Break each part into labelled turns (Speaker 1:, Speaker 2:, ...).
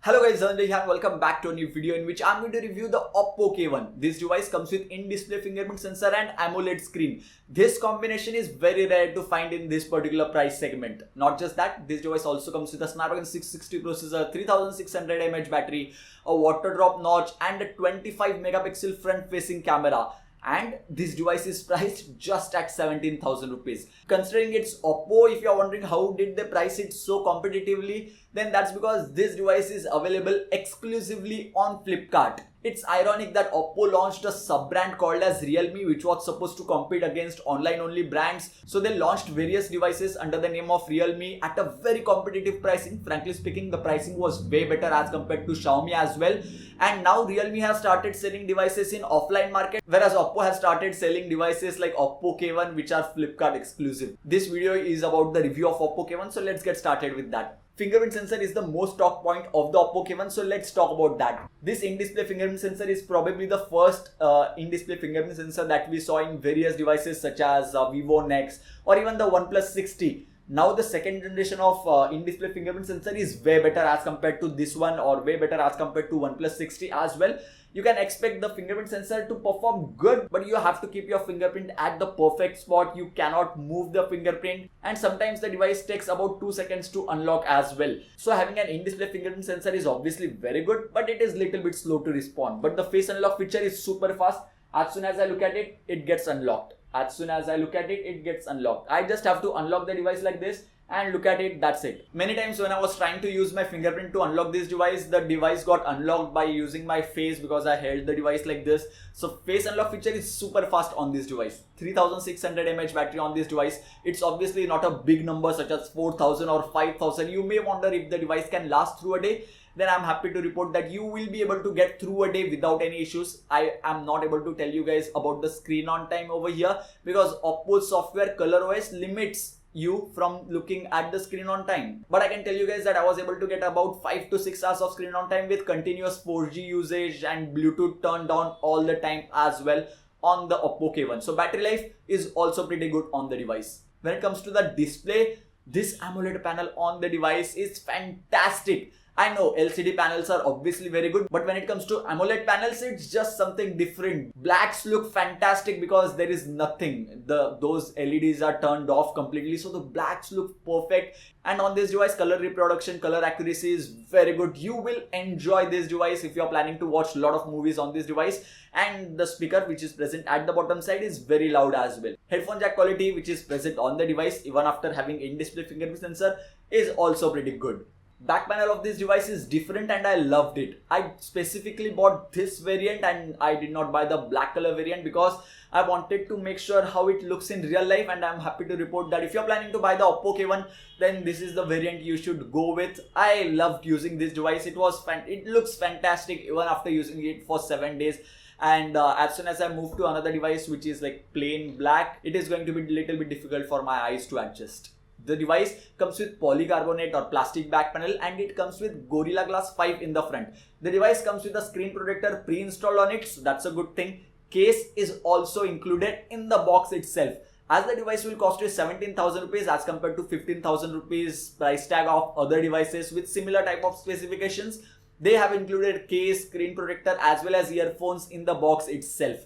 Speaker 1: Hello guys, Dhananjay here and welcome back to a new video in which I'm going to review the OPPO K1. This device comes with in-display fingerprint sensor and AMOLED screen. This combination is very rare to find in this particular price segment. Not just that, this device also comes with a Snapdragon 660 processor, 3600 mAh battery, a water drop notch and a 25 megapixel front facing camera. And this device is priced just at 17,000 rupees. Considering it's OPPO, if you're wondering how did they price it so competitively, then that's because this device is available exclusively on Flipkart. It's ironic that OPPO launched a sub-brand called as Realme, which was supposed to compete against online-only brands. So they launched various devices under the name of Realme at a very competitive pricing. Frankly speaking, the pricing was way better as compared to Xiaomi as well. And now Realme has started selling devices in offline market, whereas OPPO has started selling devices like OPPO K1, which are Flipkart exclusive. This video is about the review of OPPO K1, so let's get started with that. Fingerprint sensor is the most talk point of the OPPO K1, so let's talk about that. This in-display fingerprint sensor is probably the first in-display fingerprint sensor that we saw in various devices such as Vivo Nex or even the OnePlus 60. Now the second generation of in-display fingerprint sensor is way better as compared to this one or way better as compared to OnePlus 60 as well. You can expect the fingerprint sensor to perform good, but you have to keep your fingerprint at the perfect spot. You cannot move the fingerprint, and sometimes the device takes about 2 seconds to unlock as well. So having an in-display fingerprint sensor is obviously very good, but it is little bit slow to respond. But the face unlock feature is super fast. As soon as I look at it, it gets unlocked. As soon as I look at it, it gets unlocked. I just have to unlock the device like this and look at it, that's it. Many times when I was trying to use my fingerprint to unlock this device, the device got unlocked by using my face because I held the device like this. So face unlock feature is super fast on this device. 3600 mAh battery on this device. It's obviously not a big number such as 4000 or 5000. You may wonder if the device can last through a day. Then I'm happy to report that you will be able to get through a day without any issues. I am not able to tell you guys about the screen on time over here because OPPO's software ColorOS limits you from looking at the screen on time. But I can tell you guys that I was able to get about 5 to 6 hours of screen on time with continuous 4G usage and Bluetooth turned on all the time as well on the OPPO K1. So battery life is also pretty good on the device. When it comes to the display, this AMOLED panel on the device is fantastic. I know LCD panels are obviously very good, but when it comes to AMOLED panels, it's just something different. Blacks look fantastic because there is nothing. Those LEDs are turned off completely, so the blacks look perfect. And on this device, color reproduction, color accuracy is very good. You will enjoy this device if you're planning to watch a lot of movies on this device. And the speaker which is present at the bottom side is very loud as well. Headphone jack quality which is present on the device even after having in-display fingerprint sensor is also pretty good. Back panel of this device is different and I loved it. I specifically bought this variant and I did not buy the black color variant because I wanted to make sure how it looks in real life, and I'm happy to report that if you're planning to buy the OPPO K1, then this is the variant you should go with. I loved using this device. It looks fantastic even after using it for 7 days. And as soon as I move to another device which is like plain black, it is going to be a little bit difficult for my eyes to adjust. The device comes with polycarbonate or plastic back panel and it comes with Gorilla Glass 5 in the front. The device comes with a screen protector pre-installed on it, so that's a good thing. Case is also included in the box itself. As the device will cost you 17,000 rupees as compared to 15,000 rupees price tag of other devices with similar type of specifications, they have included case, screen protector as well as earphones in the box itself.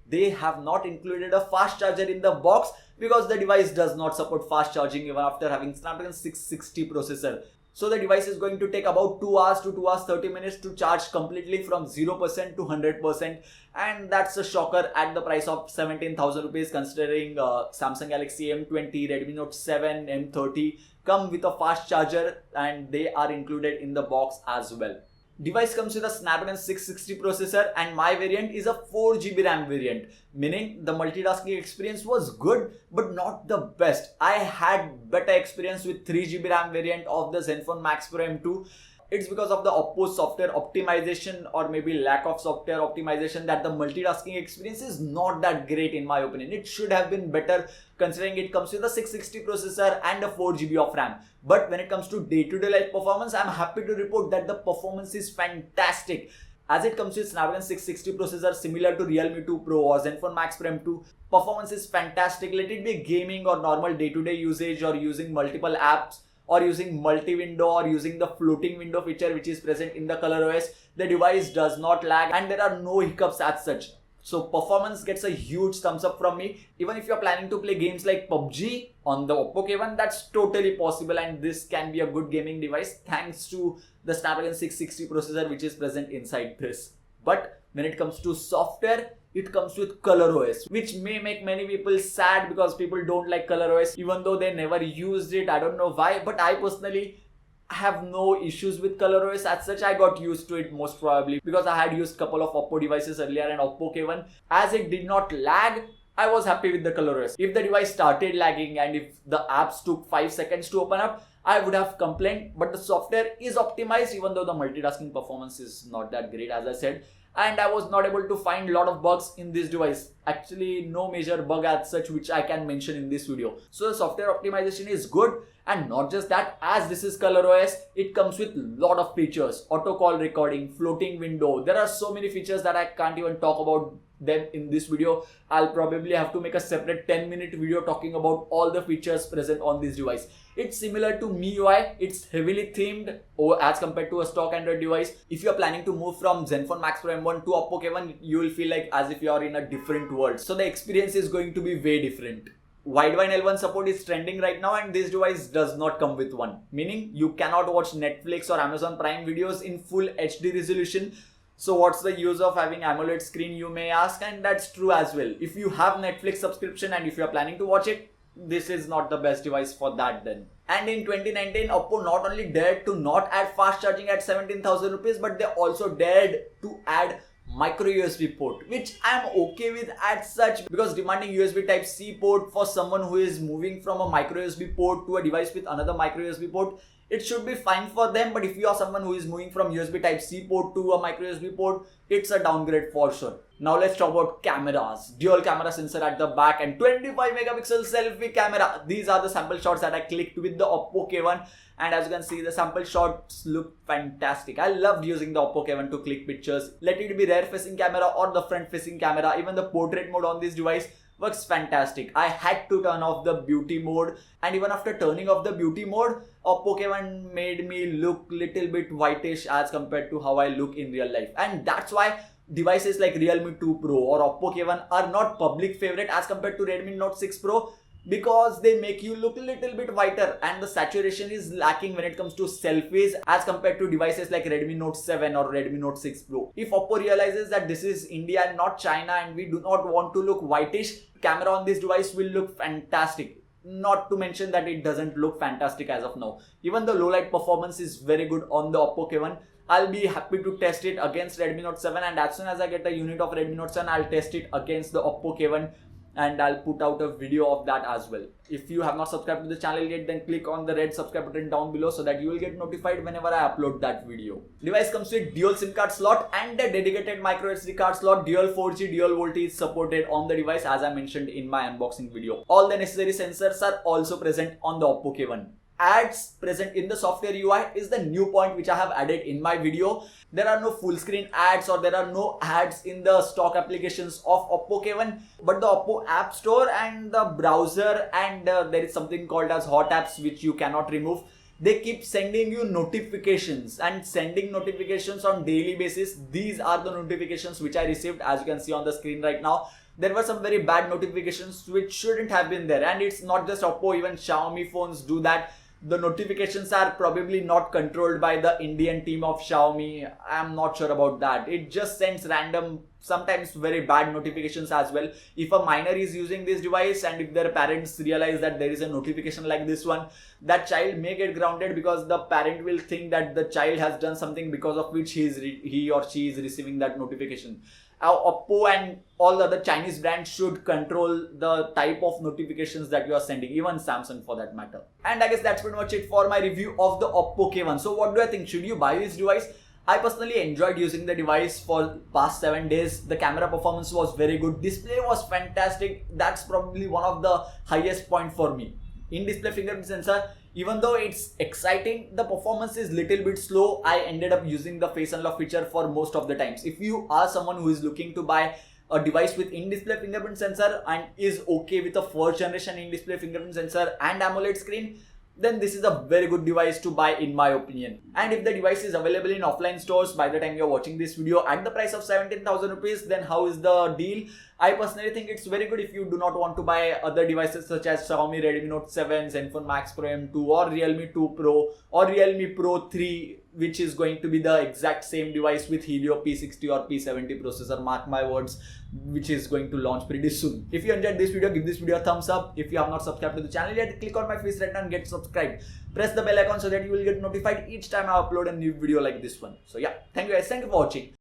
Speaker 1: They have not included a fast charger in the box because the device does not support fast charging even after having Snapdragon 660 processor. So the device is going to take about 2 hours to 2 hours 30 minutes to charge completely from 0% to 100%, and that's a shocker at the price of 17,000 rupees considering Samsung Galaxy M20, Redmi Note 7, M30 come with a fast charger and they are included in the box as well. Device comes with a Snapdragon 660 processor and my variant is a 4GB RAM variant, meaning the multitasking experience was good but not the best. I had better experience with 3GB RAM variant of the Zenfone Max Pro M2. It's because of the OPPO software optimization or maybe lack of software optimization that the multitasking experience is not that great in my opinion. It should have been better considering it comes with a 660 processor and a 4GB of RAM. But when it comes to day-to-day life performance, I'm happy to report that the performance is fantastic. As it comes with Snapdragon 660 processor similar to Realme 2 Pro or Zenfone Max Pro M2, performance is fantastic. Let it be gaming or normal day-to-day usage or using multiple apps or using multi-window or using the floating window feature which is present in the ColorOS, the device does not lag and there are no hiccups as such. So performance gets a huge thumbs up from me. Even if you're planning to play games like PUBG on the OPPO K1, that's totally possible, and this can be a good gaming device thanks to the Snapdragon 660 processor which is present inside this. But when it comes to software, it comes with ColorOS, which may make many people sad because people don't like ColorOS even though they never used it. I don't know why, but I personally have no issues with ColorOS as such. I got used to it most probably because I had used couple of Oppo devices earlier and OPPO K1. As it did not lag, I was happy with the ColorOS. If the device started lagging and if the apps took 5 seconds to open up, I would have complained, but the software is optimized even though the multitasking performance is not that great as I said. And I was not able to find a lot of bugs in this device. Actually, no major bug as such which I can mention in this video. So the software optimization is good, and not just that, as this is ColorOS, it comes with lot of features. Auto call recording, floating window. There are so many features that I can't even talk about them in this video. I'll probably have to make a separate 10-minute video talking about all the features present on this device. It's similar to MIUI. It's heavily themed as compared to a stock Android device. If you're planning to move from Zenfone Max Pro M1 to OPPO K1, you will feel like as if you are in a different world. So the experience is going to be way different. Widevine L1 support is trending right now, and this device does not come with one. Meaning you cannot watch Netflix or Amazon Prime videos in full HD resolution. So what's the use of having AMOLED screen, you may ask, and that's true as well. If you have Netflix subscription and if you are planning to watch it, this is not the best device for that then. And in 2019, Oppo not only dared to not add fast charging at 17,000 rupees, but they also dared to add micro USB port, which I'm okay with as such, because demanding USB type C port for someone who is moving from a micro USB port to a device with another micro USB port, it should be fine for them. But if you are someone who is moving from USB type C port to a micro USB port, it's a downgrade for sure. Now let's talk about cameras. Dual camera sensor at the back and 25 megapixel selfie camera. These are the sample shots that I clicked with the OPPO K1, and as you can see, the sample shots look fantastic. I loved using the OPPO K1 to click pictures. Let it be rear facing camera or the front facing camera, even the portrait mode on this device works fantastic. I had to turn off the beauty mode, and even after turning off the beauty mode, OPPO K1 made me look little bit whitish as compared to how I look in real life. And that's why devices like Realme 2 Pro or OPPO K1 are not public favorite as compared to Redmi Note 6 Pro, because they make you look a little bit whiter and the saturation is lacking when it comes to selfies as compared to devices like Redmi Note 7 or Redmi Note 6 Pro. If Oppo realizes that this is India and not China and we do not want to look whitish, camera on this device will look fantastic. Not to mention that it doesn't look fantastic as of now. Even the low light performance is very good on the OPPO K1. I'll be happy to test it against Redmi Note 7, and as soon as I get a unit of Redmi Note 7, I'll test it against the OPPO K1 and I'll put out a video of that as well. If you have not subscribed to the channel yet, then click on the red subscribe button down below so that you will get notified whenever I upload that video. Device comes with dual SIM card slot and a dedicated micro SD card slot. Dual 4G dual VoLTE is supported on the device as I mentioned in my unboxing video. All the necessary sensors are also present on the OPPO K1. Ads present in the software UI is the new point which I have added in my video. There are no full screen ads or there are no ads in the stock applications of OPPO K1, but the OPPO App Store and the browser and there is something called as hot apps which you cannot remove. They keep sending you notifications and sending notifications on daily basis. These are the notifications which I received, as you can see on the screen right now. There were some very bad notifications which shouldn't have been there, and it's not just Oppo, even Xiaomi phones do that. The notifications are probably not controlled by the Indian team of Xiaomi. I'm not sure about that. It just sends random, sometimes very bad notifications as well. If a minor is using this device and if their parents realize that there is a notification like this one, that child may get grounded because the parent will think that the child has done something because of which he or she is receiving that notification. Oppo and all the other Chinese brands should control the type of notifications that you are sending, even Samsung for that matter. And I guess that's pretty much it for my review of the OPPO K1. So what do I think? Should you buy this device? I personally enjoyed using the device for past 7 days. The camera performance was very good. Display was fantastic. That's probably one of the highest point for me. In-display fingerprint sensor, even though it's exciting, the performance is little bit slow. I ended up using the face unlock feature for most of the times. If you are someone who is looking to buy a device with in-display fingerprint sensor and is okay with a 4th generation in-display fingerprint sensor and AMOLED screen, then this is a very good device to buy in my opinion. And if the device is available in offline stores by the time you're watching this video at the price of 17,000 rupees, then how is the deal? I personally think it's very good if you do not want to buy other devices such as Xiaomi Redmi Note 7, Zenfone Max Pro M2 or Realme 2 Pro or Realme Pro 3, which is going to be the exact same device with Helio P60 or P70 processor, mark my words, which is going to launch pretty soon. If you enjoyed this video, give this video a thumbs up. If you have not subscribed to the channel yet, click on my face right now and get subscribed. Press the bell icon so that you will get notified each time I upload a new video like this one. So yeah, thank you guys, thank you for watching.